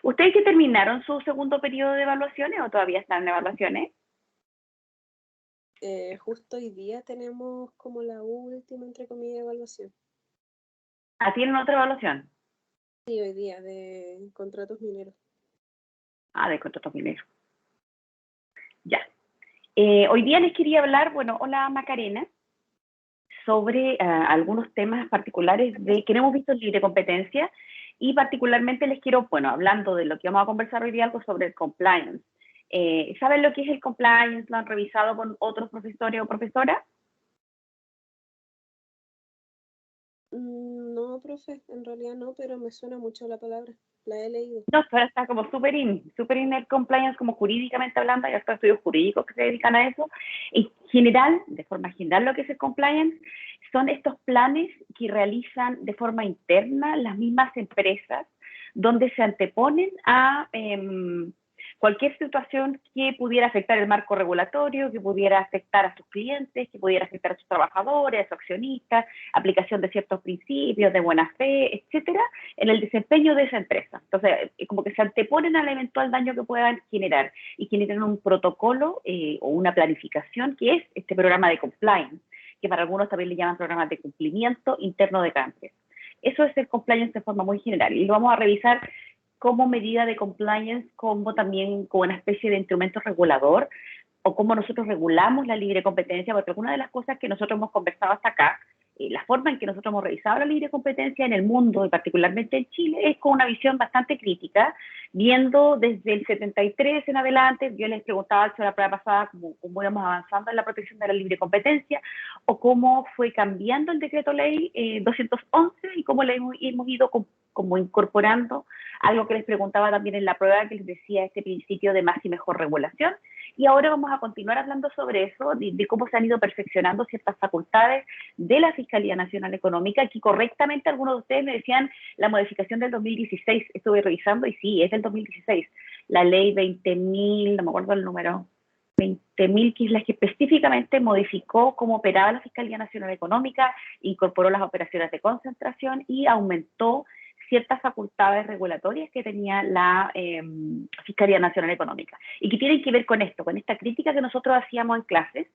¿Ustedes ya terminaron su segundo periodo de evaluaciones o todavía están en evaluaciones? Justo hoy día tenemos como la última, entre comillas, evaluación. Ah, ¿tienen otra evaluación? Sí, hoy día, de contratos mineros. Ah, de contratos mineros. Ya. Hoy día les quería hablar, bueno, hola Macarena, sobre algunos temas particulares de que no hemos visto en libre competencia y particularmente les quiero, bueno, hablando de lo que vamos a conversar hoy día, algo sobre el compliance. ¿Saben lo que es el compliance? ¿Lo han revisado con otros profesores o profesoras? No, profe, en realidad no, pero me suena mucho la palabra. La he leído. No, ahora está como súper in el compliance, como jurídicamente hablando, hay hasta estudios jurídicos que se dedican a eso. En general, de forma general, lo que es el compliance son estos planes que realizan de forma interna las mismas empresas, donde se anteponen a cualquier situación que pudiera afectar el marco regulatorio, que pudiera afectar a sus clientes, que pudiera afectar a sus trabajadores, a sus accionistas, aplicación de ciertos principios de buena fe, etcétera, en el desempeño de esa empresa. Entonces, como que se anteponen al eventual daño que puedan generar y generan un protocolo o una planificación que es este programa de compliance, que para algunos también le llaman programas de cumplimiento interno de cada empresa. Eso es el compliance de forma muy general y lo vamos a revisar como medida de compliance, como también como una especie de instrumento regulador o cómo nosotros regulamos la libre competencia, porque alguna de las cosas que nosotros hemos conversado hasta acá, la forma en que nosotros hemos revisado la libre competencia en el mundo y particularmente en Chile es con una visión bastante crítica, viendo desde el 73 en adelante. Yo les preguntaba la prueba pasada cómo íbamos avanzando en la protección de la libre competencia o cómo fue cambiando el decreto ley 211 y cómo le hemos ido como incorporando algo que les preguntaba también en la prueba, que les decía este principio de más y mejor regulación. Y ahora vamos a continuar hablando sobre eso, de cómo se han ido perfeccionando ciertas facultades de la Fiscalía Nacional Económica, que correctamente algunos de ustedes me decían la modificación del 2016, estuve revisando y sí, es del 2016, la ley 20.000, no me acuerdo el número, 20.000, que es la que específicamente modificó cómo operaba la Fiscalía Nacional Económica, incorporó las operaciones de concentración y aumentó ciertas facultades regulatorias que tenía la Fiscalía Nacional Económica y que tienen que ver con esto, con esta crítica que nosotros hacíamos en clases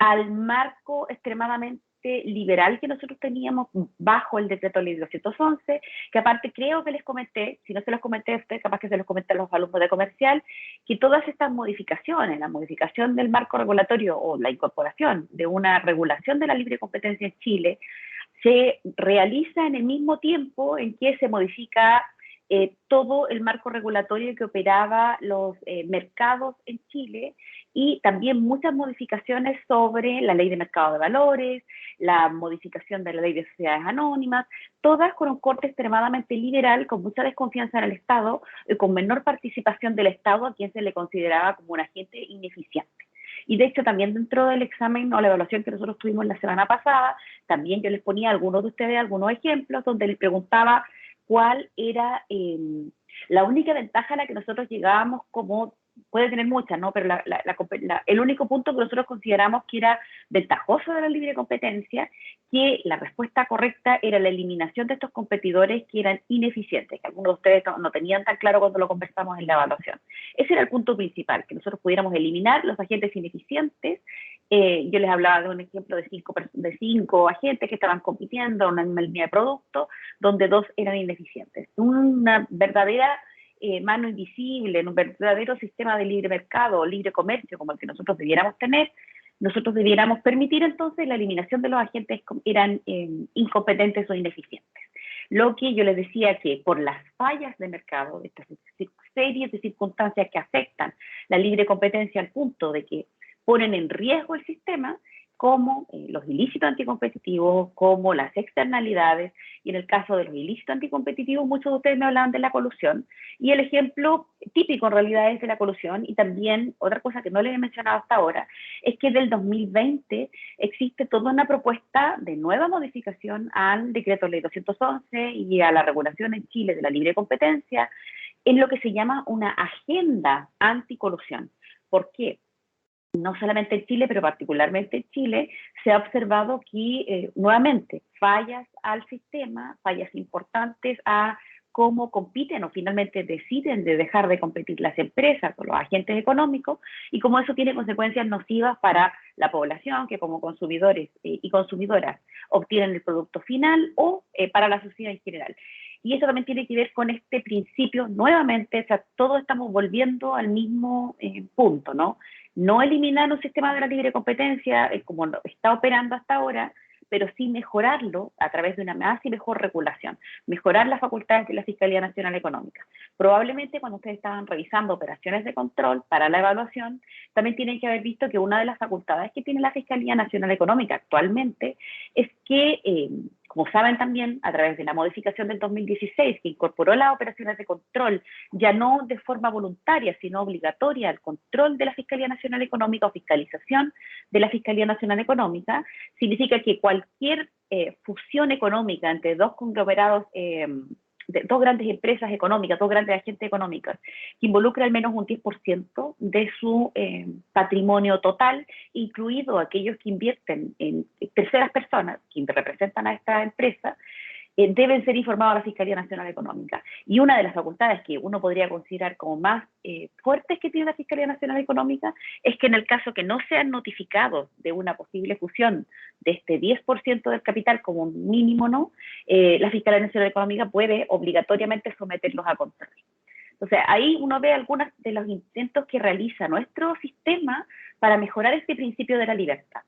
al marco extremadamente liberal que nosotros teníamos bajo el decreto ley 211, que aparte creo que les comenté, si no se los comenté a ustedes, capaz que se los comenté a los alumnos de comercial, que todas estas modificaciones, la modificación del marco regulatorio o la incorporación de una regulación de la libre competencia en Chile, se realiza en el mismo tiempo en que se modifica todo el marco regulatorio que operaba los mercados en Chile y también muchas modificaciones sobre la ley de mercado de valores, la modificación de la ley de sociedades anónimas, todas con un corte extremadamente liberal, con mucha desconfianza en el Estado y con menor participación del Estado, a quien se le consideraba como un agente ineficiente. Y de hecho también dentro del examen o la evaluación que nosotros tuvimos la semana pasada, también yo les ponía a algunos de ustedes algunos ejemplos donde les preguntaba cuál era la única ventaja a la que nosotros llegábamos como, puede tener muchas, ¿no? Pero el único punto que nosotros consideramos que era ventajoso de la libre competencia, que la respuesta correcta era la eliminación de estos competidores que eran ineficientes, que algunos de ustedes no tenían tan claro cuando lo conversamos en la evaluación. Ese era el punto principal, que nosotros pudiéramos eliminar los agentes ineficientes. Yo les hablaba de un ejemplo de cinco agentes que estaban compitiendo en una misma línea de producto, donde dos eran ineficientes. Una verdadera mano invisible, en un verdadero sistema de libre mercado o libre comercio como el que nosotros debiéramos tener, nosotros debiéramos permitir entonces la eliminación de los agentes que eran incompetentes o ineficientes. Lo que yo les decía que por las fallas de mercado, de estas series de circunstancias que afectan la libre competencia al punto de que ponen en riesgo el sistema, como los ilícitos anticompetitivos, como las externalidades, y en el caso de los ilícitos anticompetitivos, muchos de ustedes me hablaban de la colusión, y el ejemplo típico en realidad es de la colusión, y también otra cosa que no les he mencionado hasta ahora, es que del 2020 existe toda una propuesta de nueva modificación al decreto ley 211 y a la regulación en Chile de la libre competencia, en lo que se llama una agenda anticolusión. ¿Por qué? No solamente en Chile, pero particularmente en Chile, se ha observado que nuevamente fallas al sistema, fallas importantes a cómo compiten o finalmente deciden de dejar de competir las empresas o los agentes económicos y cómo eso tiene consecuencias nocivas para la población que como consumidores y consumidoras obtienen el producto final o para la sociedad en general. Y eso también tiene que ver con este principio, nuevamente, o sea, todos estamos volviendo al mismo punto, ¿no? No eliminar un sistema de la libre competencia como está operando hasta ahora, pero sí mejorarlo a través de una más y mejor regulación, mejorar las facultades de la Fiscalía Nacional Económica. Probablemente cuando ustedes estaban revisando operaciones de control para la evaluación, también tienen que haber visto que una de las facultades que tiene la Fiscalía Nacional Económica actualmente es que, como saben también, a través de la modificación del 2016, que incorporó las operaciones de control, ya no de forma voluntaria, sino obligatoria, al control de la Fiscalía Nacional Económica o fiscalización de la Fiscalía Nacional Económica, significa que cualquier fusión económica entre dos conglomerados, dos grandes empresas económicas, dos grandes agentes económicos, que involucra al menos un 10% de su patrimonio total, incluido aquellos que invierten en terceras personas, que representan a esta empresa, deben ser informados a la Fiscalía Nacional Económica. Y una de las facultades que uno podría considerar como más fuertes que tiene la Fiscalía Nacional Económica es que en el caso que no sean notificados de una posible fusión de este 10% del capital como un mínimo, ¿no? La Fiscalía Nacional Económica puede obligatoriamente someterlos a control. Entonces, ahí uno ve algunos de los intentos que realiza nuestro sistema para mejorar este principio de la libertad.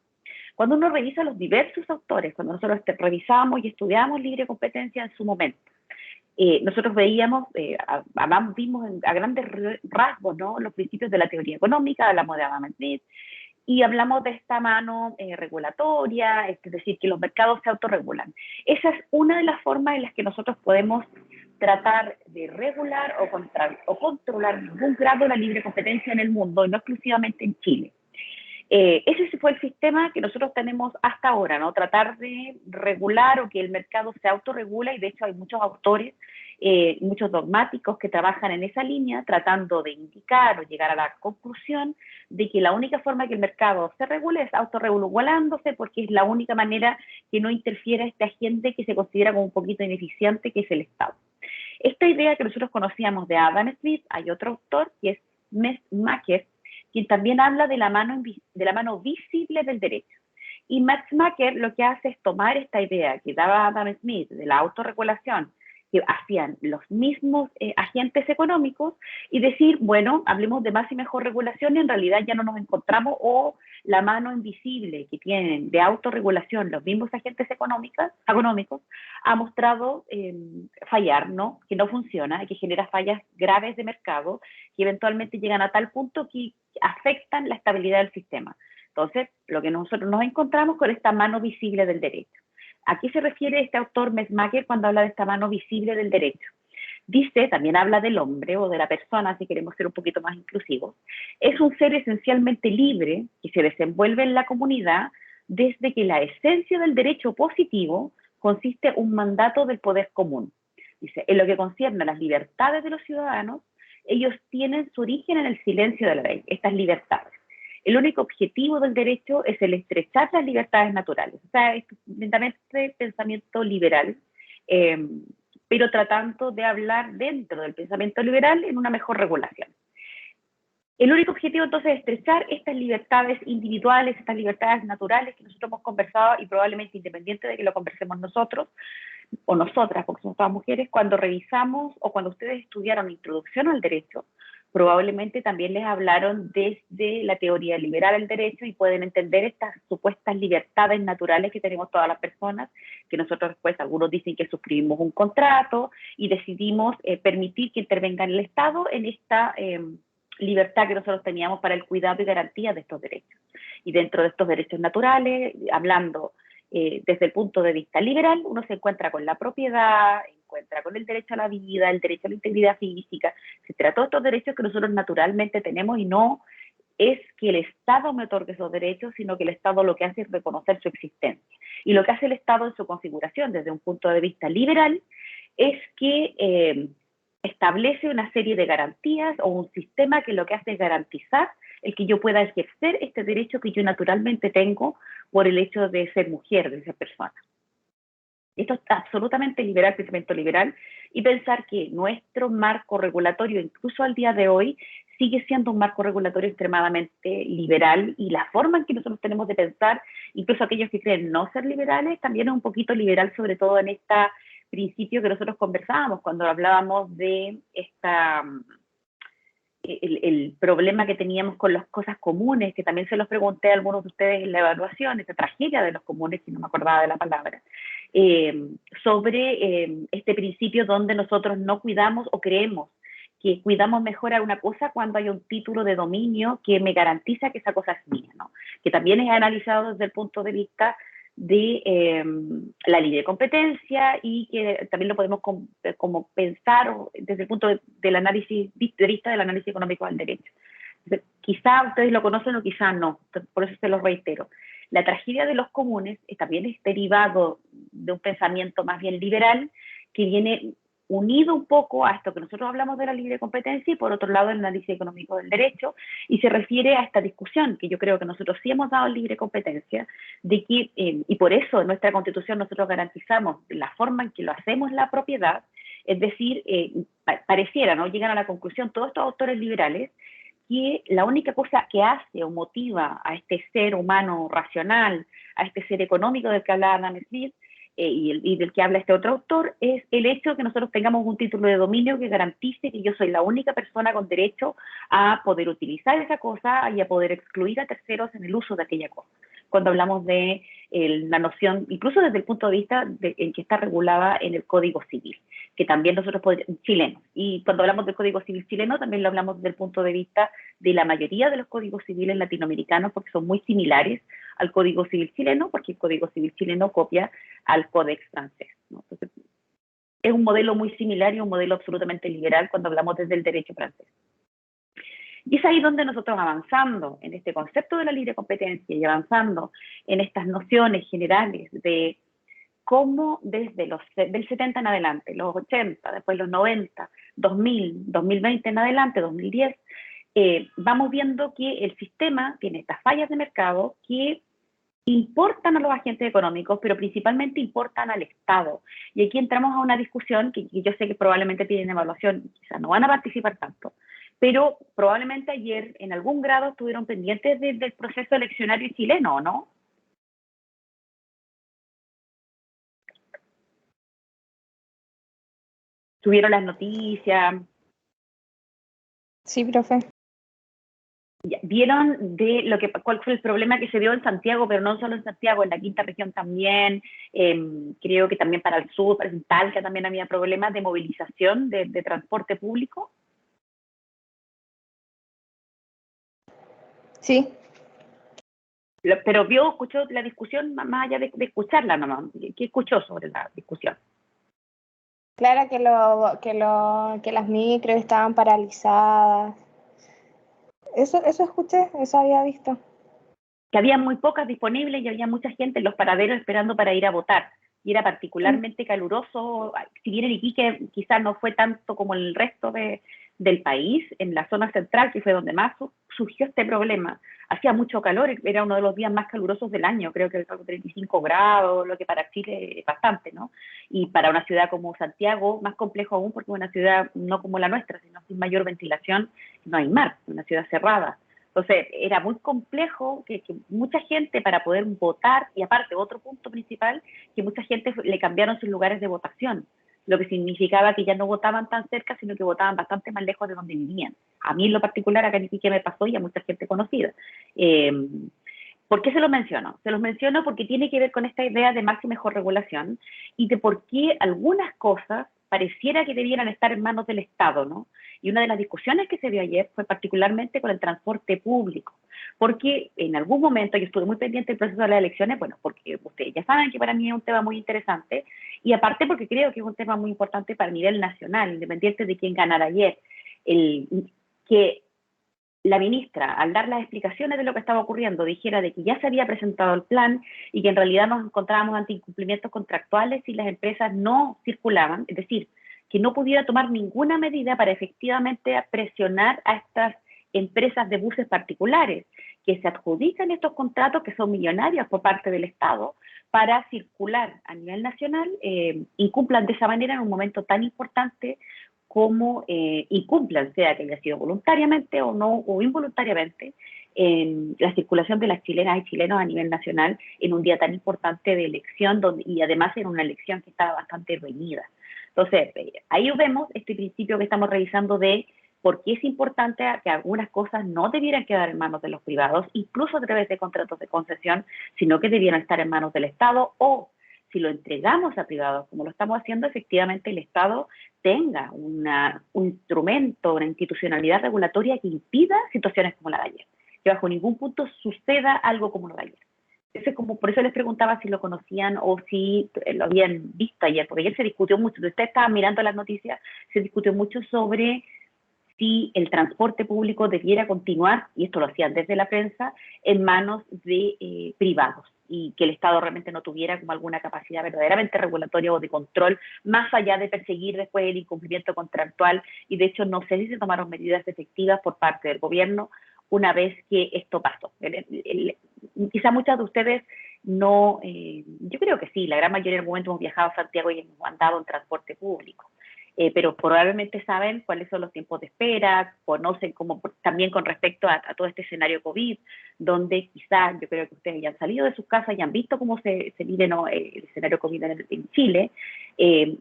Cuando uno revisa los diversos autores, cuando nosotros revisamos y estudiamos libre competencia en su momento, nosotros veíamos, vimos a grandes rasgos, ¿no?, los principios de la teoría económica, hablamos de Adam Smith, y hablamos de esta mano regulatoria, es decir, que los mercados se autorregulan. Esa es una de las formas en las que nosotros podemos tratar de regular o controlar ningún grado la libre competencia en el mundo, y no exclusivamente en Chile. Ese fue el sistema que nosotros tenemos hasta ahora, ¿no? Tratar de regular o que el mercado se autorregula, y de hecho hay muchos autores, muchos dogmáticos que trabajan en esa línea, tratando de indicar o llegar a la conclusión de que la única forma que el mercado se regule es autorregulándose, porque es la única manera que no interfiera este agente que se considera como un poquito ineficiente, que es el Estado. Esta idea que nosotros conocíamos de Adam Smith, hay otro autor que es Metzmacher, quien también habla de la mano visible del derecho. Y Metzmacher lo que hace es tomar esta idea que daba Adam Smith de la autorregulación, que hacían los mismos agentes económicos, y decir, bueno, hablemos de más y mejor regulación, y en realidad ya no nos encontramos, o la mano invisible que tienen de autorregulación los mismos agentes económicos ha mostrado fallar, ¿no? Que no funciona, que genera fallas graves de mercado, que eventualmente llegan a tal punto que afectan la estabilidad del sistema. Entonces, lo que nosotros nos encontramos con esta mano visible del derecho. ¿A qué se refiere este autor Metzmacher cuando habla de esta mano visible del derecho? Dice, también habla del hombre o de la persona, si queremos ser un poquito más inclusivos, es un ser esencialmente libre que se desenvuelve en la comunidad desde que la esencia del derecho positivo consiste en un mandato del poder común. Dice, en lo que concierne a las libertades de los ciudadanos, ellos tienen su origen en el silencio de la ley, estas libertades. El único objetivo del derecho es el estrechar las libertades naturales. O sea, es netamente pensamiento liberal, pero tratando de hablar dentro del pensamiento liberal en una mejor regulación. El único objetivo entonces es estrechar estas libertades individuales, estas libertades naturales que nosotros hemos conversado, y probablemente independiente de que lo conversemos nosotros o nosotras, porque somos todas mujeres, cuando revisamos o cuando ustedes estudiaron Introducción al Derecho, probablemente también les hablaron desde la teoría liberal del derecho, y pueden entender estas supuestas libertades naturales que tenemos todas las personas, que nosotros después, algunos dicen que suscribimos un contrato y decidimos permitir que intervenga el Estado en esta libertad que nosotros teníamos para el cuidado y garantía de estos derechos. Y dentro de estos derechos naturales, hablando desde el punto de vista liberal, uno se encuentra con la propiedad, encuentra con el derecho a la vida, el derecho a la integridad física, etcétera. Todos estos derechos que nosotros naturalmente tenemos, y no es que el Estado me otorgue esos derechos, sino que el Estado lo que hace es reconocer su existencia. Y lo que hace el Estado en su configuración desde un punto de vista liberal es que establece una serie de garantías o un sistema que lo que hace es garantizar el que yo pueda ejercer este derecho que yo naturalmente tengo por el hecho de ser mujer, de ser persona. Esto es absolutamente liberal, pensamiento liberal, y pensar que nuestro marco regulatorio, incluso al día de hoy, sigue siendo un marco regulatorio extremadamente liberal, y la forma en que nosotros tenemos de pensar, incluso aquellos que creen no ser liberales, también es un poquito liberal, sobre todo en este principio que nosotros conversábamos cuando hablábamos de el problema que teníamos con las cosas comunes, que también se los pregunté a algunos de ustedes en la evaluación, esta tragedia de los comunes, que no me acordaba de la palabra, sobre este principio donde nosotros no cuidamos o creemos que cuidamos mejor a una cosa cuando hay un título de dominio que me garantiza que esa cosa es mía, ¿no? Que también es analizado desde el punto de vista de la libre competencia, y que también lo podemos como pensar desde el punto del análisis, de vista del análisis económico del derecho. Entonces, quizá ustedes lo conocen o quizá no, por eso se los reitero. La tragedia de los comunes también es derivado de un pensamiento más bien liberal, que viene unido un poco a esto que nosotros hablamos de la libre competencia, y por otro lado el análisis económico del derecho, y se refiere a esta discusión que yo creo que nosotros sí hemos dado en libre competencia, de que, y por eso en nuestra Constitución nosotros garantizamos la forma en que lo hacemos la propiedad, es decir, pareciera, ¿no? Llegan a la conclusión todos estos autores liberales que la única cosa que hace o motiva a este ser humano racional, a este ser económico del que hablaba Adam Smith, y del que habla este otro autor, es el hecho de que nosotros tengamos un título de dominio que garantice que yo soy la única persona con derecho a poder utilizar esa cosa y a poder excluir a terceros en el uso de aquella cosa. Cuando hablamos de la noción, incluso desde el punto de vista en que está regulada en el Código Civil, que también nosotros chileno, y cuando hablamos del Código Civil chileno también lo hablamos desde el punto de vista de la mayoría de los códigos civiles latinoamericanos, porque son muy similares al Código Civil chileno, porque el Código Civil chileno copia al Códex francés, ¿no? Entonces, es un modelo muy similar y un modelo absolutamente liberal cuando hablamos desde el derecho francés. Y es ahí donde nosotros, avanzando en este concepto de la libre competencia y avanzando en estas nociones generales de cómo desde del 70 en adelante, los 80, después los 90, 2000, 2020 en adelante, 2010, vamos viendo que el sistema tiene estas fallas de mercado que importan a los agentes económicos, pero principalmente importan al Estado. Y aquí entramos a una discusión que yo sé que probablemente tienen evaluación, quizás no van a participar tanto, pero probablemente ayer en algún grado estuvieron pendientes del proceso eleccionario chileno, ¿no? Tuvieron las noticias. Sí, profe. Vieron de cuál fue el problema que se dio en Santiago, pero no solo en Santiago, en la quinta región también, creo que también para el sur, para Talca también había problemas de movilización de transporte público. Sí. Pero escuchó la discusión más allá de escucharla nomás. ¿Qué escuchó sobre la discusión? Claro que las micros estaban paralizadas. Eso escuché, eso había visto. Que había muy pocas disponibles y había mucha gente en los paraderos esperando para ir a votar. Y era particularmente caluroso, si bien el Iquique quizás no fue tanto como el resto del país, en la zona central, que fue donde más surgió este problema. Hacía mucho calor, era uno de los días más calurosos del año, creo que algo 35 grados, lo que para Chile es bastante, ¿no? Y para una ciudad como Santiago, más complejo aún, porque es una ciudad no como la nuestra, sino sin mayor ventilación, no hay mar, una ciudad cerrada. Entonces, era muy complejo que mucha gente, para poder votar, y aparte, otro punto principal, que mucha gente le cambiaron sus lugares de votación, lo que significaba que ya no votaban tan cerca, sino que votaban bastante más lejos de donde vivían. A mí en lo particular, acá en Iquique me pasó, y a mucha gente conocida. ¿Por qué se los menciono? Se los menciono porque tiene que ver con esta idea de más y mejor regulación, y de por qué algunas cosas pareciera que debieran estar en manos del Estado, ¿no? Y una de las discusiones que se dio ayer fue particularmente con el transporte público, porque en algún momento yo estuve muy pendiente del proceso de las elecciones, bueno, porque ustedes ya saben que para mí es un tema muy interesante, y aparte porque creo que es un tema muy importante para el nivel nacional, independiente de quién ganara ayer, que la ministra, al dar las explicaciones de lo que estaba ocurriendo, dijera de que ya se había presentado el plan y que en realidad nos encontrábamos ante incumplimientos contractuales si las empresas no circulaban, es decir, que no pudiera tomar ninguna medida para efectivamente presionar a estas empresas de buses particulares, que se adjudican estos contratos que son millonarios por parte del Estado para circular a nivel nacional, incumplan de esa manera en un momento tan importante como incumplan, sea que haya sido voluntariamente o no, o involuntariamente, la circulación de las chilenas y chilenos a nivel nacional en un día tan importante de elección y además en una elección que estaba bastante reñida. Entonces, ahí vemos este principio que estamos revisando de por qué es importante que algunas cosas no debieran quedar en manos de los privados, incluso a través de contratos de concesión, sino que debieran estar en manos del Estado, o si lo entregamos a privados, como lo estamos haciendo, efectivamente el Estado tenga un instrumento, una institucionalidad regulatoria que impida situaciones como la de ayer, que bajo ningún punto suceda algo como lo de ayer. Por eso les preguntaba si lo conocían o si lo habían visto ayer, porque ayer se discutió mucho, si ustedes estaban mirando las noticias, se discutió mucho sobre si el transporte público debiera continuar, y esto lo hacían desde la prensa, en manos de privados, y que el Estado realmente no tuviera como alguna capacidad verdaderamente regulatoria o de control, más allá de perseguir después el incumplimiento contractual, y de hecho no sé si se tomaron medidas efectivas por parte del gobierno una vez que esto pasó. Quizá muchas de ustedes no, yo creo que sí, la gran mayoría del momento hemos viajado a Santiago y hemos andado en transporte público. Pero probablemente saben cuáles son los tiempos de espera, conocen cómo, también con respecto a todo este escenario COVID, donde quizás yo creo que ustedes ya han salido de sus casas y han visto cómo se vive, ¿no?, el escenario COVID en Chile, el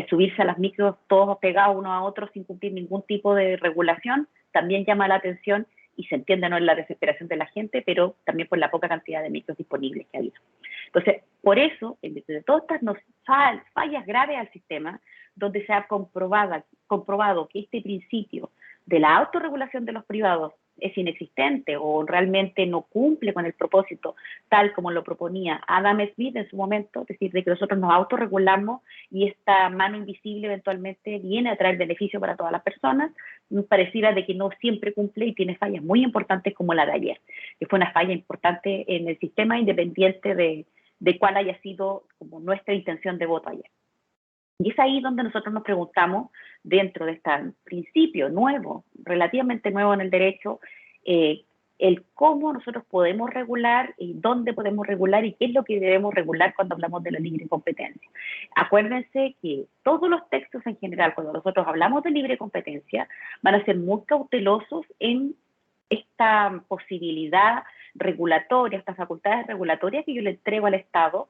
subirse a las micros todos pegados uno a otro sin cumplir ningún tipo de regulación, también llama la atención y se entiende, ¿no?, en la desesperación de la gente, pero también por la poca cantidad de micros disponibles que ha habido. Entonces, por eso, en virtud de todas estas fallas graves al sistema, donde se ha comprobado que este principio de la autorregulación de los privados es inexistente o realmente no cumple con el propósito tal como lo proponía Adam Smith en su momento, es decir, de que nosotros nos autorregulamos y esta mano invisible eventualmente viene a traer beneficio para todas las personas, pareciera de que no siempre cumple y tiene fallas muy importantes como la de ayer, que fue una falla importante en el sistema independiente de cuál haya sido como nuestra intención de voto ayer. Y es ahí donde nosotros nos preguntamos, dentro de este principio nuevo, relativamente nuevo en el derecho, el cómo nosotros podemos regular y dónde podemos regular y qué es lo que debemos regular cuando hablamos de la libre competencia. Acuérdense que todos los textos en general, cuando nosotros hablamos de libre competencia, van a ser muy cautelosos en esta posibilidad regulatoria, estas facultades regulatorias que yo le entrego al Estado,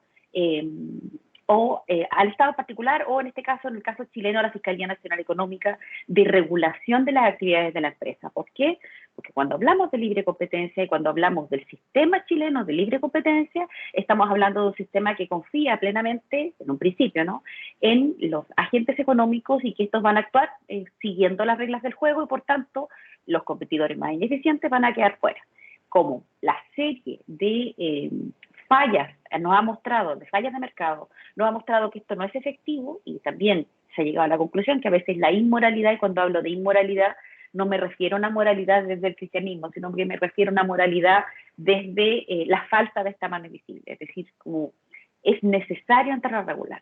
al Estado particular, o en este caso, en el caso chileno, a la Fiscalía Nacional Económica, de regulación de las actividades de la empresa. ¿Por qué? Porque cuando hablamos de libre competencia y cuando hablamos del sistema chileno de libre competencia, estamos hablando de un sistema que confía plenamente, en un principio, ¿no?, en los agentes económicos y que estos van a actuar siguiendo las reglas del juego y, por tanto, los competidores más ineficientes van a quedar fuera. Como la serie de fallas nos ha mostrado, de fallas de mercado, nos ha mostrado que esto no es efectivo, y también se ha llegado a la conclusión que a veces la inmoralidad, y cuando hablo de inmoralidad no me refiero a una moralidad desde el cristianismo, sino que me refiero a una moralidad desde la falta de esta mano invisible, es decir, como es necesario entrar a regular.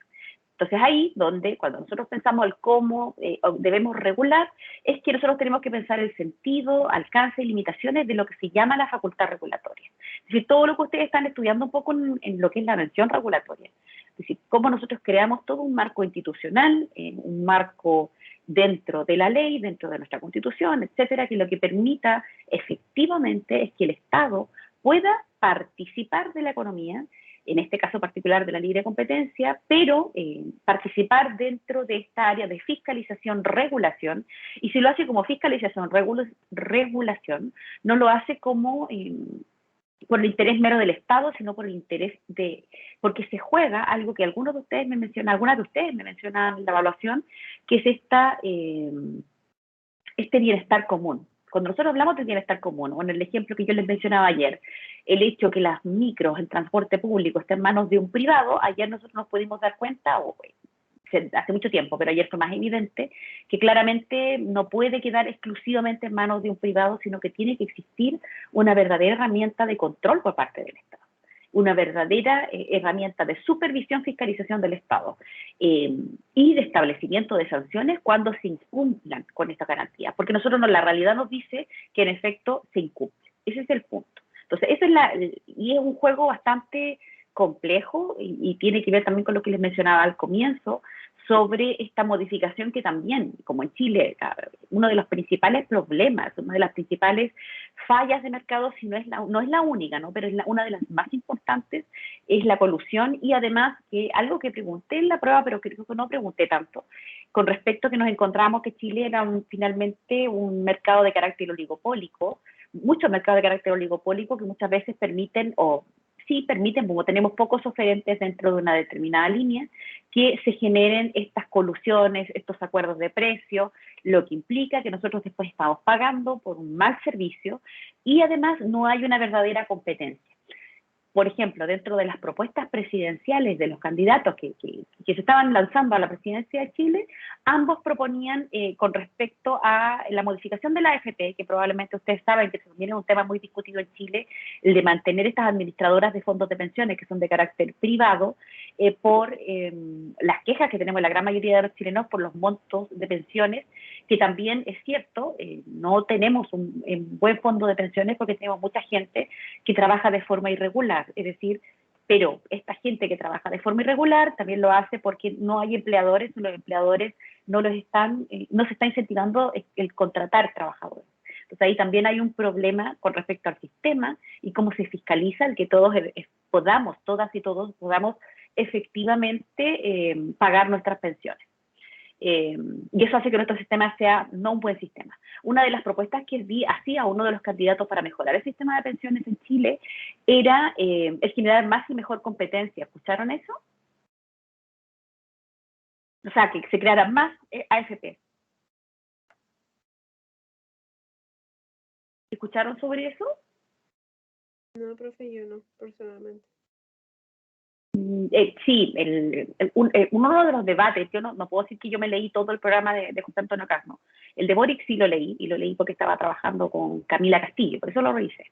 Entonces ahí donde cuando nosotros pensamos el cómo debemos regular, es que nosotros tenemos que pensar el sentido, alcance y limitaciones de lo que se llama la facultad regulatoria. Es decir, todo lo que ustedes están estudiando un poco en lo que es la mención regulatoria. Es decir, cómo nosotros creamos todo un marco institucional, un marco dentro de la ley, dentro de nuestra Constitución, etcétera, que lo que permita efectivamente es que el Estado pueda participar de la economía, en este caso particular de la libre competencia, pero participar dentro de esta área de fiscalización, regulación, y si lo hace como fiscalización, regulación, no lo hace como por el interés mero del Estado, sino por el interés porque se juega algo que algunas de ustedes me mencionan en la evaluación, que es este bienestar común. Cuando nosotros hablamos de bienestar común, o en el ejemplo que yo les mencionaba ayer, el hecho que las micros, el transporte público estén en manos de un privado, ayer nosotros nos pudimos dar cuenta, hace mucho tiempo, pero ayer fue más evidente, que claramente no puede quedar exclusivamente en manos de un privado, sino que tiene que existir una verdadera herramienta de control por parte del Estado, una verdadera herramienta de supervisión, fiscalización del Estado y de establecimiento de sanciones cuando se incumplan con esta garantía, porque la realidad nos dice que en efecto se incumple. Ese es el punto. Entonces, y es un juego bastante complejo y tiene que ver también con lo que les mencionaba al comienzo, sobre esta modificación que también, como en Chile, uno de los principales problemas, una de las principales fallas de mercado, si no es la única, ¿no? Pero es una de las más importantes, es la colusión, y además que algo que pregunté en la prueba, pero creo que no pregunté tanto, con respecto a que nos encontramos que Chile era finalmente un mercado de carácter oligopólico, muchos mercados de carácter oligopólico que muchas veces permiten, o sí permiten, como tenemos pocos oferentes dentro de una determinada línea, que se generen estas colusiones, estos acuerdos de precio, lo que implica que nosotros después estamos pagando por un mal servicio y además no hay una verdadera competencia. Por ejemplo, dentro de las propuestas presidenciales de los candidatos que se estaban lanzando a la presidencia de Chile, ambos proponían con respecto a la modificación de la AFP, que probablemente ustedes saben que también es un tema muy discutido en Chile, el de mantener estas administradoras de fondos de pensiones que son de carácter privado, por las quejas que tenemos la gran mayoría de los chilenos por los montos de pensiones, que también es cierto, no tenemos un buen fondo de pensiones porque tenemos mucha gente que trabaja de forma irregular, es decir, pero esta gente que trabaja de forma irregular también lo hace porque no hay empleadores, los empleadores no se está incentivando el contratar trabajadores. Entonces ahí también hay un problema con respecto al sistema y cómo se fiscaliza el que todos podamos, todas y todos podamos efectivamente pagar nuestras pensiones. Y eso hace que nuestro sistema sea no un buen sistema. Una de las propuestas que hacía uno de los candidatos para mejorar el sistema de pensiones en Chile era el generar más y mejor competencia. ¿Escucharon eso? O sea, que se crearan más AFP. ¿Escucharon sobre eso? No, profe, yo no, personalmente. Sí, uno de los debates, yo no puedo decir que yo me leí todo el programa de José Antonio Caz, ¿no? El de Boric sí lo leí, y lo leí porque estaba trabajando con Camila Castillo, por eso lo revisé.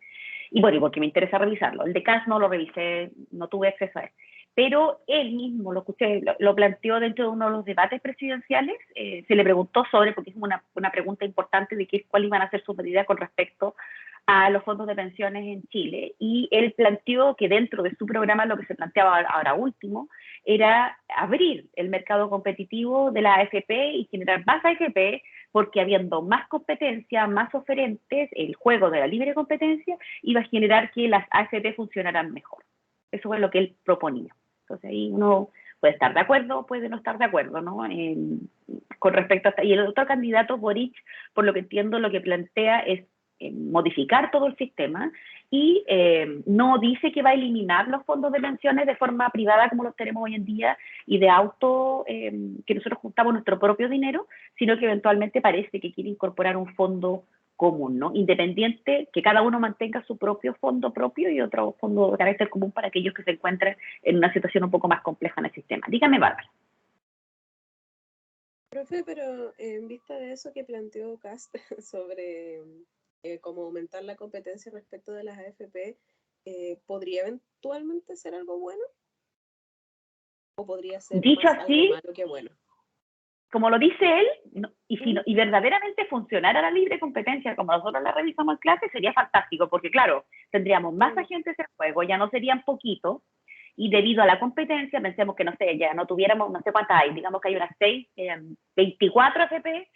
Y bueno, porque me interesa revisarlo. El de Caz no lo revisé, no tuve acceso a él. Pero él mismo, lo escuché, lo planteó dentro de uno de los debates presidenciales, se le preguntó sobre, porque es una pregunta importante de cuál iban a ser sus medidas con respecto a los fondos de pensiones en Chile, y él planteó que dentro de su programa lo que se planteaba ahora último era abrir el mercado competitivo de la AFP y generar más AFP, porque habiendo más competencia, más oferentes, el juego de la libre competencia iba a generar que las AFP funcionaran mejor. Eso es lo que él proponía. Entonces ahí uno puede estar de acuerdo, puede no estar de acuerdo, ¿no? Con respecto a... Y el otro candidato, Boric, por lo que entiendo, lo que plantea es modificar todo el sistema y no dice que va a eliminar los fondos de pensiones de forma privada como los tenemos hoy en día y de auto, que nosotros juntamos nuestro propio dinero, sino que eventualmente parece que quiere incorporar un fondo común, ¿no? Independiente, que cada uno mantenga su propio fondo propio y otro fondo de carácter común para aquellos que se encuentren en una situación un poco más compleja en el sistema. Dígame, Bárbara. Profe, pero en vista de eso que planteó Cast sobre cómo aumentar la competencia respecto de las AFP, ¿podría eventualmente ser algo bueno? ¿O podría ser Dicho más algo así, malo que bueno? como lo dice él, y verdaderamente funcionara la libre competencia como nosotros la revisamos en clase, sería fantástico, porque claro, tendríamos más agentes en juego, ya no serían poquitos, y debido a la competencia, pensemos que, no sé, ya no tuviéramos, no sé cuántas hay, digamos que hay unas 24 AFP,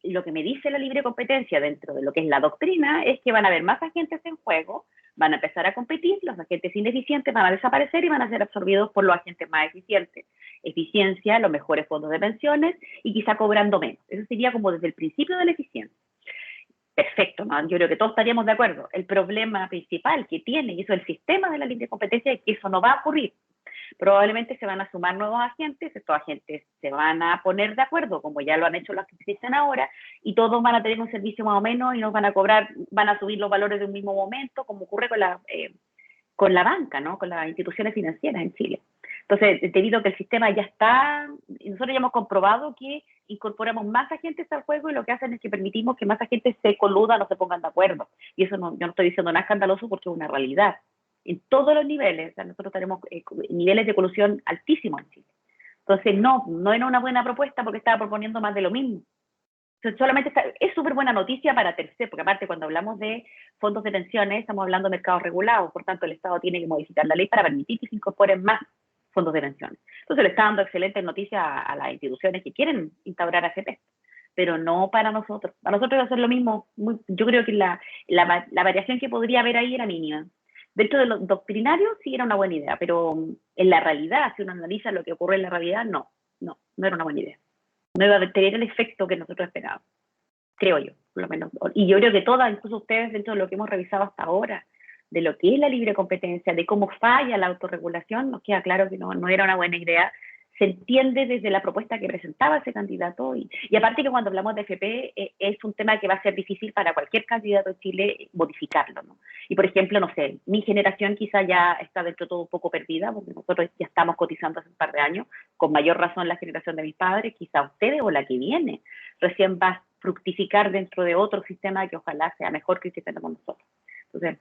lo que me dice la libre competencia dentro de lo que es la doctrina es que van a haber más agentes en juego, van a empezar a competir, los agentes ineficientes van a desaparecer y van a ser absorbidos por los agentes más eficientes. Eficiencia, los mejores fondos de pensiones y quizá cobrando menos. Eso sería como desde el principio de la eficiencia. Perfecto, ¿no? Yo creo que todos estaríamos de acuerdo. El problema principal que tiene, y eso es el sistema de la libre competencia, es que eso no va a ocurrir. Probablemente se van a sumar nuevos agentes, estos agentes se van a poner de acuerdo, como ya lo han hecho los que existen ahora, y todos van a tener un servicio más o menos y nos van a cobrar, van a subir los valores de un mismo momento, como ocurre con la banca, ¿no? Con las instituciones financieras en Chile. Entonces, debido a que el sistema ya está, nosotros ya hemos comprobado que incorporamos más agentes al juego y lo que hacen es que permitimos que más agentes se coludan o se pongan de acuerdo. Y eso yo no estoy diciendo nada escandaloso porque es una realidad. En todos los niveles, o sea, nosotros tenemos niveles de colusión altísimos en Chile. Entonces, no era una buena propuesta porque estaba proponiendo más de lo mismo. Solamente es súper buena noticia para terceros, porque aparte cuando hablamos de fondos de pensiones estamos hablando de mercados regulados, por tanto el Estado tiene que modificar la ley para permitir que se incorporen más fondos de pensiones. Entonces le está dando excelentes noticias a las instituciones que quieren instaurar AFP, pero no para nosotros. Para nosotros va a ser lo mismo. Yo creo que la variación que podría haber ahí era mínima. Dentro de lo doctrinario sí era una buena idea, pero en la realidad, si uno analiza lo que ocurre en la realidad, no era una buena idea. No iba a tener el efecto que nosotros esperábamos, creo yo, por lo menos. Y yo creo que todas, incluso ustedes, dentro de lo que hemos revisado hasta ahora, de lo que es la libre competencia, de cómo falla la autorregulación, nos queda claro que no era una buena idea. Se entiende desde la propuesta que presentaba ese candidato, y aparte que cuando hablamos de FP es un tema que va a ser difícil para cualquier candidato en Chile modificarlo, ¿no? Y por ejemplo, no sé, mi generación quizá ya está dentro de todo un poco perdida, porque nosotros ya estamos cotizando hace un par de años, con mayor razón la generación de mis padres, quizá ustedes o la que viene, recién va a fructificar dentro de otro sistema que ojalá sea mejor que el que tenemos nosotros. Entonces,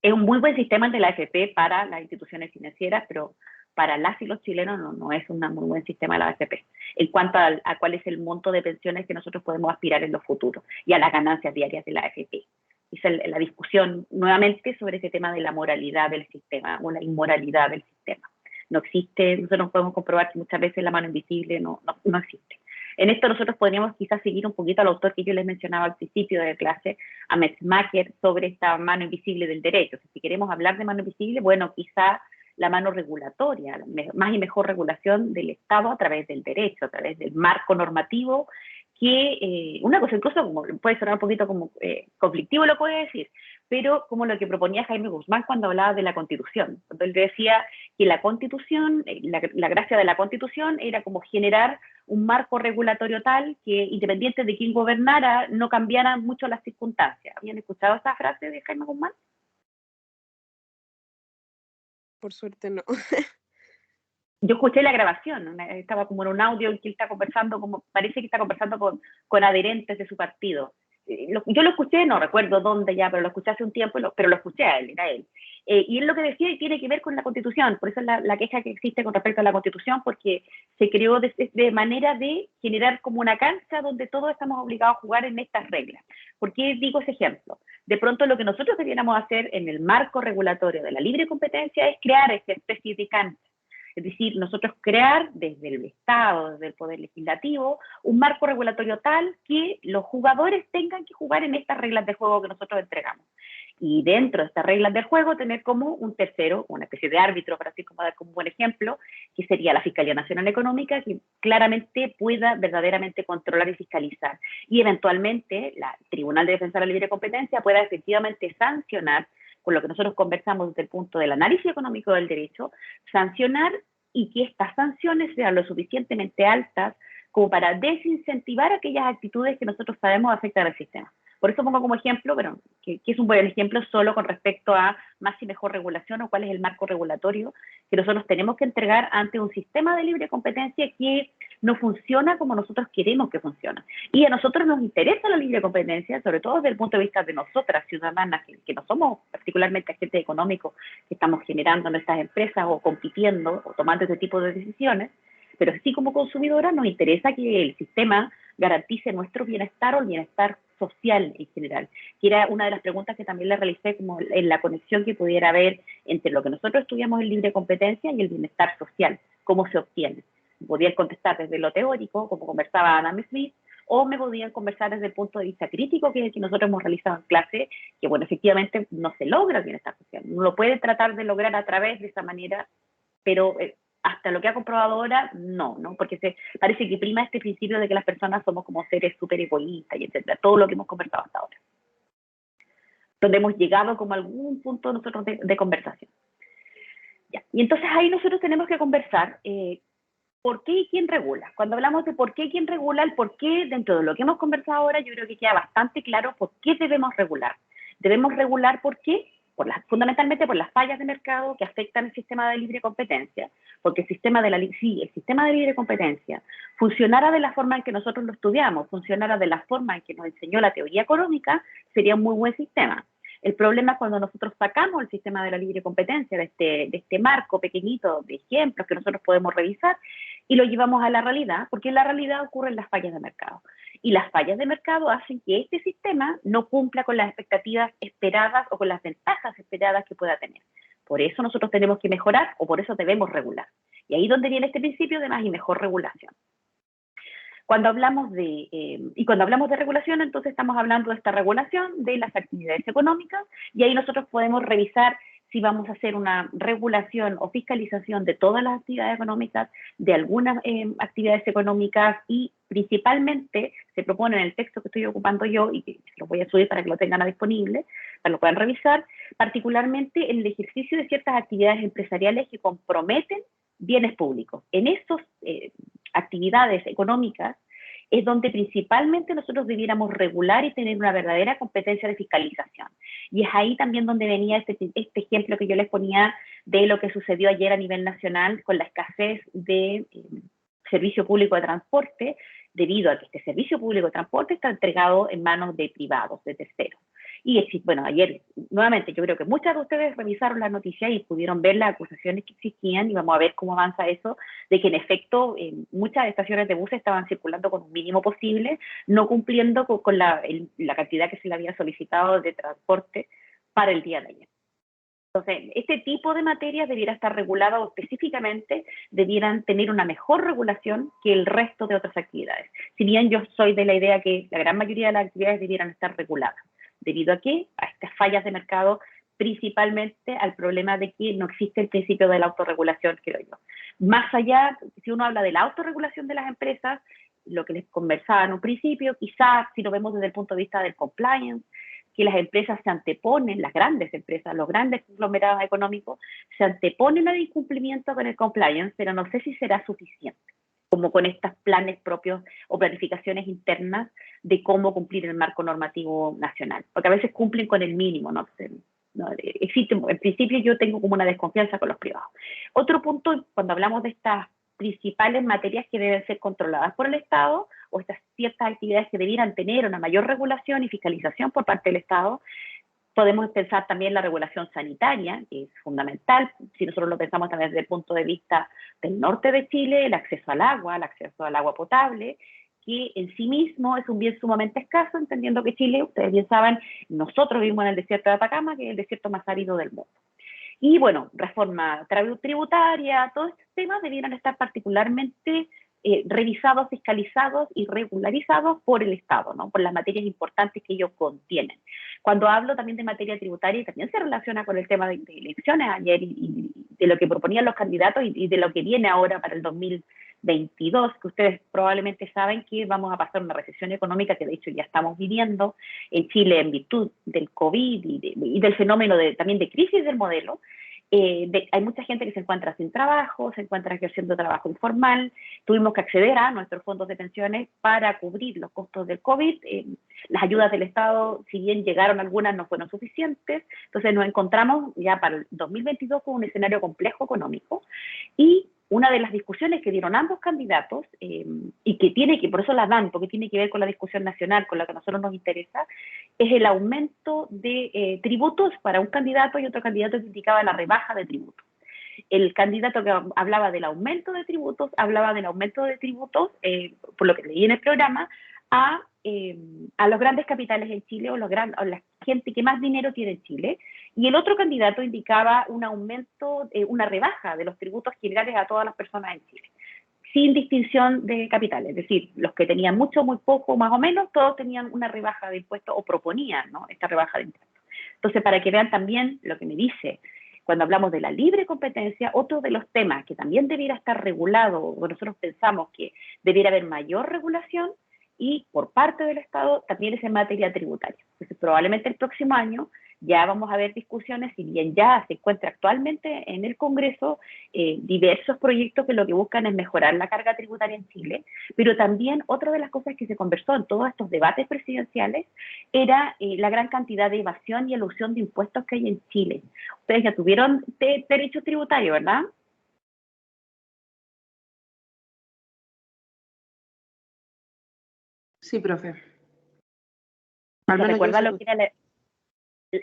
es un muy buen sistema el de la AFP para las instituciones financieras, pero para las y los chilenos no es un muy buen sistema la AFP, en cuanto a cuál es el monto de pensiones que nosotros podemos aspirar en los futuros y a las ganancias diarias de la AFP. Esa es la discusión nuevamente sobre ese tema de la moralidad del sistema o la inmoralidad del sistema. No existe, nosotros podemos comprobar que muchas veces la mano invisible no existe. En esto nosotros podríamos quizás seguir un poquito al autor que yo les mencionaba al principio de la clase, a Metzmacher, sobre esta mano invisible del derecho. Si queremos hablar de mano invisible, bueno, quizá la mano regulatoria, más y mejor regulación del Estado a través del derecho, a través del marco normativo, que una cosa incluso como puede sonar un poquito como conflictivo, lo puede decir, pero como lo que proponía Jaime Guzmán cuando hablaba de la Constitución, cuando él decía que la Constitución, la gracia de la Constitución era como generar un marco regulatorio tal que, independiente de quién gobernara, no cambiaran mucho las circunstancias. ¿Habían escuchado esa frase de Jaime Guzmán? Por suerte no. Yo escuché la grabación, estaba como en un audio en que él está conversando, parece que está conversando con adherentes de su partido. Yo lo escuché, no recuerdo dónde ya, pero lo escuché hace un tiempo, pero lo escuché a él, era él. Y él lo que decía tiene que ver con la Constitución, por eso es la queja que existe con respecto a la Constitución, porque se creó de manera de generar como una cancha donde todos estamos obligados a jugar en estas reglas. ¿Por qué digo ese ejemplo? De pronto lo que nosotros debiéramos hacer en el marco regulatorio de la libre competencia es crear esta especie de cancha. Es decir, nosotros crear desde el Estado, desde el Poder Legislativo, un marco regulatorio tal que los jugadores tengan que jugar en estas reglas de juego que nosotros entregamos. Y dentro de estas reglas del juego tener como un tercero, una especie de árbitro, para así como dar como un buen ejemplo, que sería la Fiscalía Nacional Económica, que claramente pueda verdaderamente controlar y fiscalizar. Y eventualmente el Tribunal de Defensa de la Libre Competencia pueda efectivamente sancionar, con lo que nosotros conversamos desde el punto del análisis económico del derecho, sancionar y que estas sanciones sean lo suficientemente altas como para desincentivar aquellas actitudes que nosotros sabemos afectan al sistema. Por eso pongo como ejemplo, pero que es un buen ejemplo solo con respecto a más y mejor regulación o cuál es el marco regulatorio que nosotros tenemos que entregar ante un sistema de libre competencia que no funciona como nosotros queremos que funcione. Y a nosotros nos interesa la libre competencia, sobre todo desde el punto de vista de nosotras, ciudadanas, que no somos particularmente agentes económicos que estamos generando nuestras empresas o compitiendo o tomando este tipo de decisiones, pero sí como consumidora nos interesa que el sistema garantice nuestro bienestar o el bienestar social en general, que era una de las preguntas que también le realicé como en la conexión que pudiera haber entre lo que nosotros estudiamos en libre competencia y el bienestar social, cómo se obtiene. Podían contestar desde lo teórico, como conversaba Adam Smith, o me podían conversar desde el punto de vista crítico, que es el que nosotros hemos realizado en clase, que bueno, efectivamente no se logra el bienestar social, no lo puede tratar de lograr a través de esa manera, pero hasta lo que ha comprobado ahora, no, porque parece que prima este principio de que las personas somos como seres súper egoístas y etcétera, todo lo que hemos conversado hasta ahora. Donde hemos llegado como a algún punto nosotros de conversación. Ya. Y entonces ahí nosotros tenemos que conversar por qué y quién regula. Cuando hablamos de por qué y quién regula, el por qué, dentro de lo que hemos conversado ahora, yo creo que queda bastante claro por qué debemos regular. Debemos regular por qué, fundamentalmente por las fallas de mercado que afectan el sistema de libre competencia, porque el sistema de libre competencia funcionara de la forma en que nosotros lo estudiamos, funcionara de la forma en que nos enseñó la teoría económica, sería un muy buen sistema. El problema es cuando nosotros sacamos el sistema de la libre competencia de este marco pequeñito de ejemplos que nosotros podemos revisar, y lo llevamos a la realidad, porque en la realidad ocurren las fallas de mercado. Y las fallas de mercado hacen que este sistema no cumpla con las expectativas esperadas o con las ventajas esperadas que pueda tener. Por eso nosotros tenemos que mejorar o por eso debemos regular. Y ahí es donde viene este principio de más y mejor regulación. Cuando hablamos de regulación, entonces estamos hablando de esta regulación de las actividades económicas y ahí nosotros podemos revisar si vamos a hacer una regulación o fiscalización de todas las actividades económicas, de algunas actividades económicas y principalmente se propone en el texto que estoy ocupando yo y que lo voy a subir para que lo tengan disponible, para que lo puedan revisar, particularmente el ejercicio de ciertas actividades empresariales que comprometen bienes públicos. En estas actividades económicas es donde principalmente nosotros debiéramos regular y tener una verdadera competencia de fiscalización. Y es ahí también donde venía este ejemplo que yo les ponía de lo que sucedió ayer a nivel nacional con la escasez de servicio público de transporte, debido a que este servicio público de transporte está entregado en manos de privados, de terceros. Y bueno, ayer, nuevamente, yo creo que muchas de ustedes revisaron la noticia y pudieron ver las acusaciones que existían y vamos a ver cómo avanza eso, de que en efecto muchas estaciones de buses estaban circulando con un mínimo posible, no cumpliendo con la cantidad que se le había solicitado de transporte para el día de ayer. Entonces, este tipo de materias debiera estar regulado específicamente, debieran tener una mejor regulación que el resto de otras actividades. Si bien yo soy de la idea que la gran mayoría de las actividades debieran estar reguladas. ¿Debido a qué? A estas fallas de mercado, principalmente al problema de que no existe el principio de la autorregulación, creo yo. Más allá, si uno habla de la autorregulación de las empresas, lo que les conversaba en un principio, quizás si lo vemos desde el punto de vista del compliance, que las empresas se anteponen, las grandes empresas, los grandes conglomerados económicos, se anteponen al incumplimiento con el compliance, pero no sé si será suficiente, como con estos planes propios o planificaciones internas de cómo cumplir el marco normativo nacional, porque a veces cumplen con el mínimo, ¿no? Existe, en principio yo tengo como una desconfianza con los privados. Otro punto, cuando hablamos de estas principales materias que deben ser controladas por el Estado, o estas ciertas actividades que debieran tener una mayor regulación y fiscalización por parte del Estado, podemos pensar también la regulación sanitaria, que es fundamental, si nosotros lo pensamos también desde el punto de vista del norte de Chile, el acceso al agua potable, que en sí mismo es un bien sumamente escaso, entendiendo que Chile, ustedes bien saben, nosotros vivimos en el desierto de Atacama, que es el desierto más árido del mundo. Y bueno, reforma tributaria, todos estos temas debieran estar particularmente revisados, fiscalizados y regularizados por el Estado, ¿no? Por las materias importantes que ellos contienen. Cuando hablo también de materia tributaria, también se relaciona con el tema de elecciones ayer y de lo que proponían los candidatos y de lo que viene ahora para el 2022, que ustedes probablemente saben que vamos a pasar una recesión económica que de hecho ya estamos viviendo en Chile en virtud del COVID y del fenómeno también de crisis del modelo. Hay mucha gente que se encuentra sin trabajo, se encuentra ejerciendo trabajo informal, tuvimos que acceder a nuestros fondos de pensiones para cubrir los costos del COVID, las ayudas del Estado, si bien llegaron algunas, no fueron suficientes, entonces nos encontramos ya para el 2022 con un escenario complejo económico y una de las discusiones que dieron ambos candidatos, y que por eso las dan, porque tiene que ver con la discusión nacional, con la que a nosotros nos interesa, es el aumento de tributos para un candidato y otro candidato que indicaba la rebaja de tributos. El candidato que hablaba del aumento de tributos, por lo que leí en el programa, a los grandes capitales en Chile o la gente que más dinero tiene en Chile, y el otro candidato indicaba un aumento, una rebaja de los tributos generales a todas las personas en Chile, sin distinción de capitales, es decir, los que tenían mucho, muy poco, más o menos, todos tenían una rebaja de impuestos o proponían, ¿no?, esta rebaja de impuestos. Entonces, para que vean también lo que me dice, cuando hablamos de la libre competencia, otro de los temas que también debiera estar regulado, o nosotros pensamos que debiera haber mayor regulación, y por parte del Estado también es en materia tributaria. Entonces, probablemente el próximo año ya vamos a ver discusiones, si bien ya se encuentra actualmente en el Congreso diversos proyectos que lo que buscan es mejorar la carga tributaria en Chile, pero también otra de las cosas que se conversó en todos estos debates presidenciales era la gran cantidad de evasión y elusión de impuestos que hay en Chile. Ustedes ya tuvieron derechos tributarios, ¿verdad? Sí, profe. ¿Se recuerda lo que era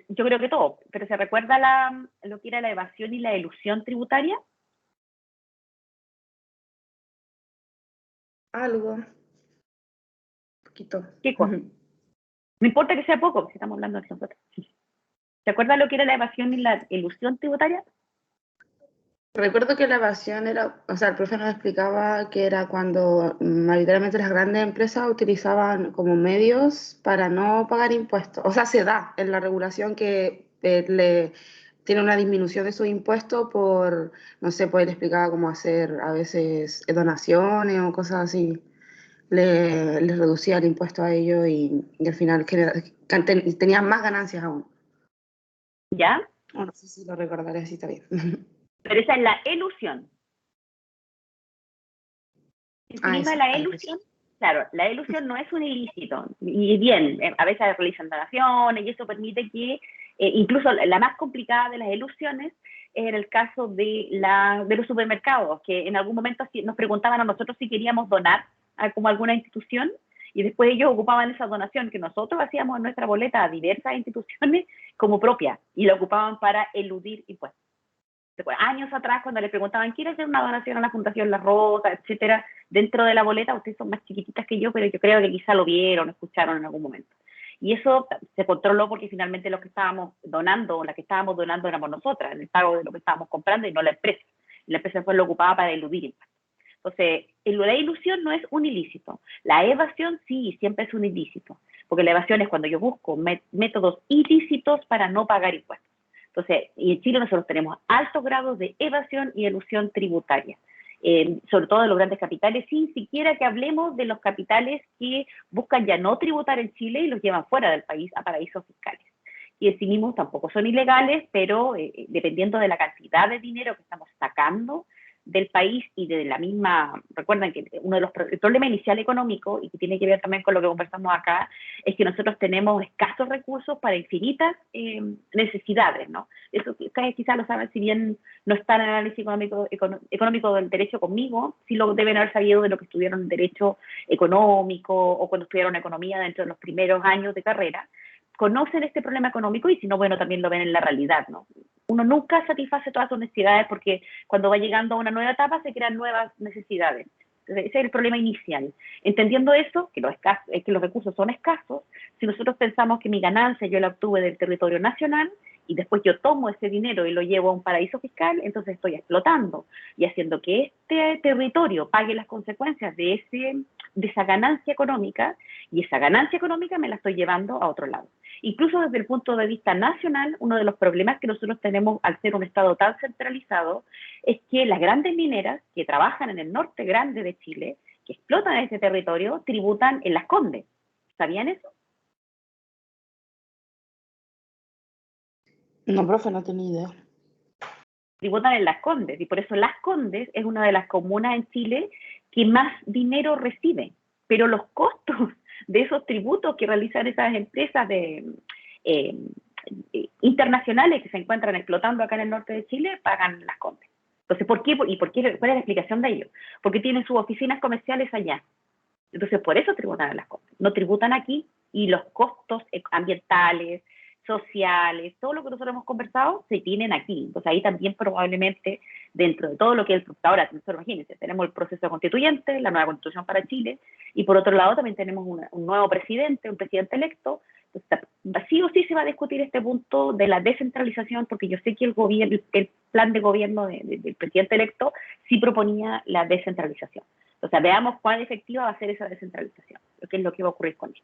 yo creo que todo, pero ¿se recuerda lo que era la evasión y la elusión tributaria? algo, poquito. ¿Qué cosa? No importa que sea poco, si estamos hablando de nosotros. ¿Se acuerdan lo que era la evasión y la elusión tributaria? Recuerdo que la evasión era, o sea, el profe nos explicaba que era cuando mayoritariamente las grandes empresas utilizaban como medios para no pagar impuestos. O sea, se da en la regulación que le tiene una disminución de sus impuestos por, no sé, pues él explicaba cómo hacer a veces donaciones o cosas así. Les reducía el impuesto a ellos y al final tenían más ganancias aún. ¿Ya? No sé si lo recordaré así también. Pero esa es la elusión. Encima de la elusión, claro, la elusión no es un ilícito. Y bien, a veces realizan donaciones y eso permite que, incluso la más complicada de las elusiones es en el caso de los supermercados, que en algún momento nos preguntaban a nosotros si queríamos donar a como alguna institución y después ellos ocupaban esa donación que nosotros hacíamos en nuestra boleta a diversas instituciones como propia y la ocupaban para eludir impuestos. Años atrás, cuando le preguntaban, ¿quiere hacer una donación a la Fundación La Rosa, etcétera? Dentro de la boleta, ustedes son más chiquititas que yo, pero yo creo que quizá lo vieron, escucharon en algún momento. Y eso se controló porque finalmente los que estábamos donando, o las que estábamos donando éramos nosotras, en el pago de lo que estábamos comprando y no la empresa. Y la empresa fue lo ocupada para eludir impuestos. Entonces, la ilusión no es un ilícito. La evasión sí, siempre es un ilícito. Porque la evasión es cuando yo busco métodos ilícitos para no pagar impuestos. Entonces, y en Chile nosotros tenemos altos grados de evasión y elusión tributaria, sobre todo de los grandes capitales, sin siquiera que hablemos de los capitales que buscan ya no tributar en Chile y los llevan fuera del país a paraísos fiscales. Y en sí mismos tampoco son ilegales, pero dependiendo de la cantidad de dinero que estamos sacando del país y de la misma, recuerden que el problema inicial económico, y que tiene que ver también con lo que conversamos acá, es que nosotros tenemos escasos recursos para infinitas necesidades, ¿no? Eso ustedes quizás lo saben, si bien no está en el análisis económico del derecho conmigo, sí lo deben haber sabido de lo que estudiaron en derecho económico o cuando estudiaron economía dentro de los primeros años de carrera, conocen este problema económico y si no, bueno, también lo ven en la realidad, ¿no? Uno nunca satisface todas sus necesidades porque cuando va llegando a una nueva etapa se crean nuevas necesidades. Entonces, ese es el problema inicial. Entendiendo eso, que los recursos son escasos, si nosotros pensamos que mi ganancia yo la obtuve del territorio nacional y después yo tomo ese dinero y lo llevo a un paraíso fiscal, entonces estoy explotando y haciendo que este territorio pague las consecuencias de esa ganancia económica, y esa ganancia económica me la estoy llevando a otro lado. Incluso desde el punto de vista nacional, uno de los problemas que nosotros tenemos al ser un Estado tan centralizado es que las grandes mineras que trabajan en el norte grande de Chile, que explotan ese territorio, tributan en Las Condes. ¿Sabían eso? No, profe, no tenía idea. Tributan en Las Condes, y por eso Las Condes es una de las comunas en Chile que más dinero recibe, pero los costos de esos tributos que realizan esas empresas internacionales que se encuentran explotando acá en el norte de Chile, pagan Las Condes. Entonces, ¿por qué? ¿Cuál es la explicación de ello? Porque tienen sus oficinas comerciales allá. Entonces, por eso tributan en Las Condes. No tributan aquí y los costos ambientales, sociales, todo lo que nosotros hemos conversado, se tienen aquí. Entonces, ahí también probablemente, dentro de todo lo que es ahora, imagínense, tenemos el proceso constituyente, la nueva constitución para Chile, y por otro lado también tenemos un nuevo presidente, un presidente electo. Entonces, sí o sí se va a discutir este punto de la descentralización, porque yo sé que el plan de gobierno del presidente electo sí proponía la descentralización. O sea, veamos cuán efectiva va a ser esa descentralización, qué es lo que va a ocurrir con eso.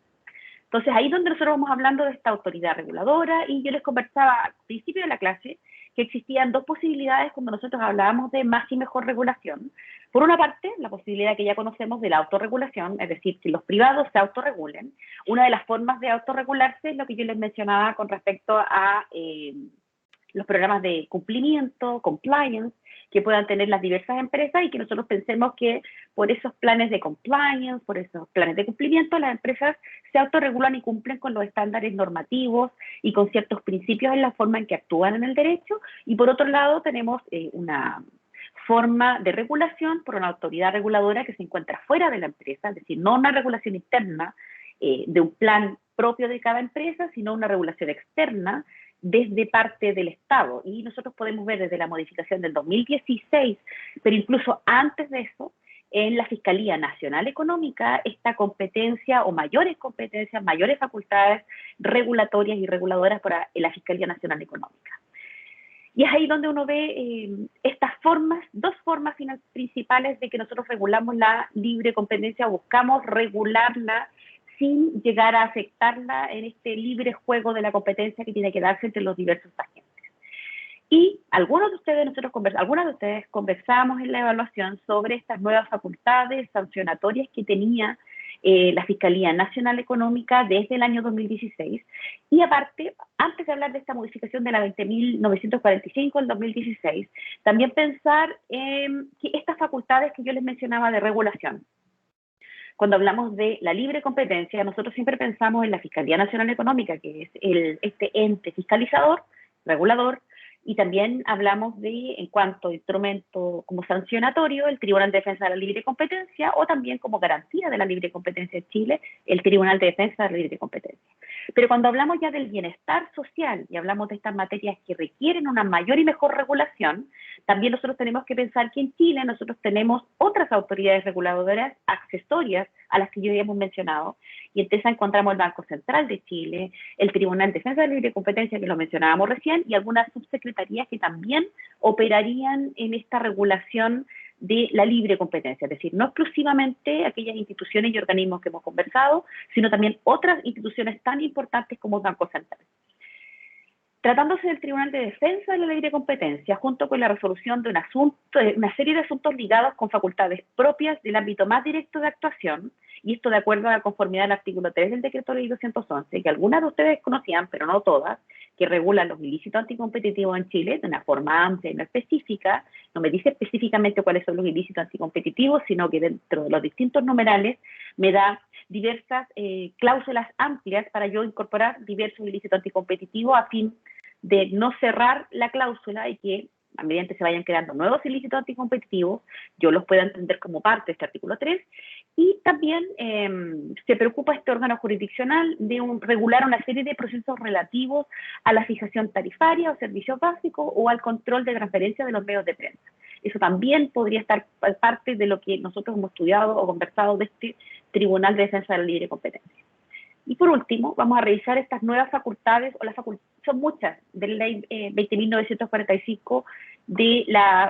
Entonces, ahí es donde nosotros vamos hablando de esta autoridad reguladora, y yo les conversaba al principio de la clase que existían dos posibilidades cuando nosotros hablábamos de más y mejor regulación. Por una parte, la posibilidad que ya conocemos de la autorregulación, es decir, que los privados se autorregulen. Una de las formas de autorregularse es lo que yo les mencionaba con respecto a los programas de cumplimiento, compliance, que puedan tener las diversas empresas, y que nosotros pensemos que por esos planes de compliance, por esos planes de cumplimiento, las empresas se autorregulan y cumplen con los estándares normativos y con ciertos principios en la forma en que actúan en el derecho. Y por otro lado tenemos una forma de regulación por una autoridad reguladora que se encuentra fuera de la empresa, es decir, no una regulación interna de un plan propio de cada empresa, sino una regulación externa desde parte del Estado. Y nosotros podemos ver desde la modificación del 2016, pero incluso antes de eso, en la Fiscalía Nacional Económica esta competencia o mayores competencias, mayores facultades regulatorias y reguladoras para la Fiscalía Nacional Económica. Y es ahí donde uno ve estas formas, dos formas principales de que nosotros regulamos la libre competencia, buscamos regularla sin llegar a afectarla en este libre juego de la competencia que tiene que darse entre los diversos agentes. Y algunas de ustedes conversamos en la evaluación sobre estas nuevas facultades sancionatorias que tenía la Fiscalía Nacional Económica desde el año 2016. Y aparte, antes de hablar de esta modificación de la 20.945 del 2016, también pensar que estas facultades que yo les mencionaba de regulación, cuando hablamos de la libre competencia, nosotros siempre pensamos en la Fiscalía Nacional Económica, que es este ente fiscalizador, regulador, y también hablamos de, en cuanto a instrumento como sancionatorio, el Tribunal de Defensa de la Libre Competencia, o también como garantía de la libre competencia en Chile, el Tribunal de Defensa de la Libre Competencia. Pero cuando hablamos ya del bienestar social y hablamos de estas materias que requieren una mayor y mejor regulación, también nosotros tenemos que pensar que en Chile nosotros tenemos otras autoridades reguladoras accesorias a las que ya hemos mencionado, y entre esas encontramos el Banco Central de Chile, el Tribunal de Defensa de la Libre Competencia, que lo mencionábamos recién, y algunas subsecretarías que también operarían en esta regulación de la libre competencia, es decir, no exclusivamente aquellas instituciones y organismos que hemos conversado, sino también otras instituciones tan importantes como el Banco Central. Tratándose del Tribunal de Defensa de la Libre Competencia, junto con la resolución de una serie de asuntos ligados con facultades propias del ámbito más directo de actuación, y esto de acuerdo a la conformidad del artículo 3 del Decreto Ley 211, que algunas de ustedes conocían, pero no todas, que regulan los ilícitos anticompetitivos en Chile de una forma amplia y no específica. No me dice específicamente cuáles son los ilícitos anticompetitivos, sino que dentro de los distintos numerales me da diversas cláusulas amplias para yo incorporar diversos ilícitos anticompetitivos a fin de no cerrar la cláusula y que a medida que se vayan creando nuevos ilícitos anticompetitivos, yo los pueda entender como parte de este artículo 3. Y también se preocupa este órgano jurisdiccional de regular una serie de procesos relativos a la fijación tarifaria o servicios básicos o al control de transferencia de los medios de prensa. Eso también podría estar parte de lo que nosotros hemos estudiado o conversado de este Tribunal de Defensa de la Libre Competencia. Y por último, vamos a revisar estas nuevas facultades, son muchas, de la Ley 20.945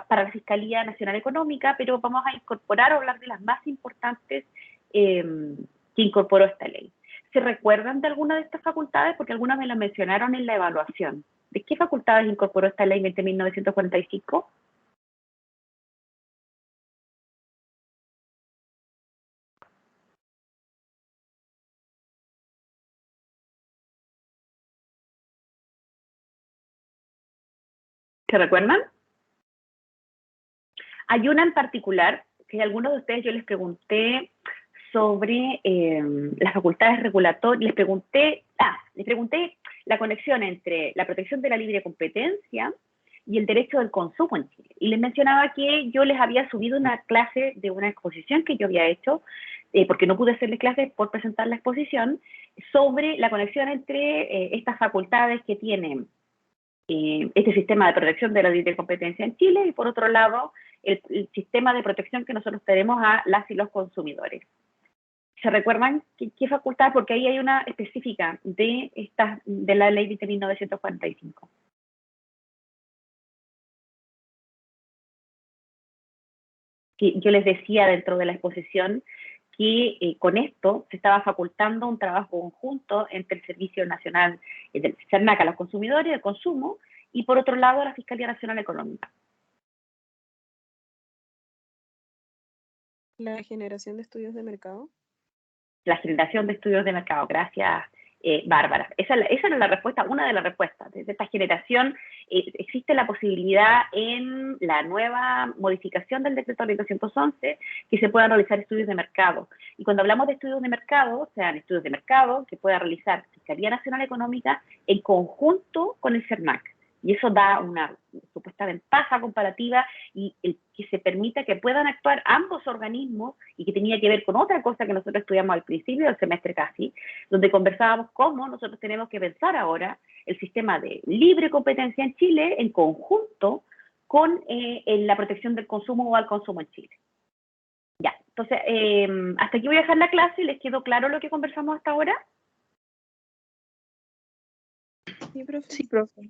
para la Fiscalía Nacional Económica, pero vamos a incorporar o hablar de las más importantes que incorporó esta ley. ¿Se recuerdan de alguna de estas facultades? Porque algunas me las mencionaron en la evaluación. ¿De qué facultades incorporó esta Ley 20.945? ¿Se recuerdan? Hay una en particular que a algunos de ustedes yo les pregunté sobre las facultades regulatorias, les pregunté la conexión entre la protección de la libre competencia y el derecho del consumo en Chile. Y les mencionaba que yo les había subido una clase de una exposición que yo había hecho, porque no pude hacerles clases por presentar la exposición, sobre la conexión entre estas facultades que tienen este sistema de protección de la libre competencia en Chile y por otro lado el sistema de protección que nosotros tenemos a las y los consumidores. ¿Se recuerdan qué facultad? Porque ahí hay una específica de la Ley 20.945. Yo les decía dentro de la exposición que con esto se estaba facultando un trabajo conjunto entre el Servicio Nacional del CERNAC a los consumidores de consumo y por otro lado la Fiscalía Nacional Económica. La generación de estudios de mercado. La generación de estudios de mercado, gracias Bárbara. Esa era la respuesta, una de las respuestas. De esta generación existe la posibilidad en la nueva modificación del Decreto Ley 211 que se puedan realizar estudios de mercado. Y cuando hablamos de estudios de mercado, sean estudios de mercado que pueda realizar Fiscalía Nacional Económica en conjunto con el CERNAC. Y eso da una supuesta ventaja comparativa y que se permita que puedan actuar ambos organismos y que tenía que ver con otra cosa que nosotros estudiamos al principio del semestre casi, donde conversábamos cómo nosotros tenemos que pensar ahora el sistema de libre competencia en Chile en conjunto con la protección del consumo o al consumo en Chile. Ya, Entonces, hasta aquí voy a dejar la clase. ¿Les quedó claro lo que conversamos hasta ahora? Sí, profe. Sí, profe.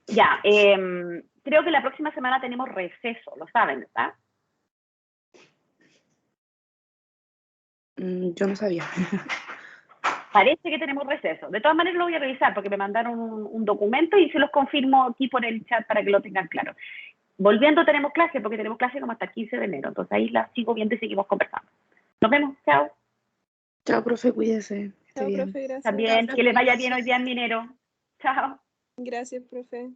Ya, creo que la próxima semana tenemos receso, lo saben, ¿verdad? Yo no sabía. Parece que tenemos receso. De todas maneras lo voy a revisar porque me mandaron un documento y se los confirmo aquí por el chat para que lo tengan claro. Volviendo tenemos clase porque tenemos clase como hasta el 15 de enero. Entonces ahí la sigo viendo y seguimos conversando. Nos vemos. Chao. Chao, profe, cuídese. Esté Chao, bien. profe, gracias. También que les vaya bien hoy día en Minero. Chao. Gracias, profe.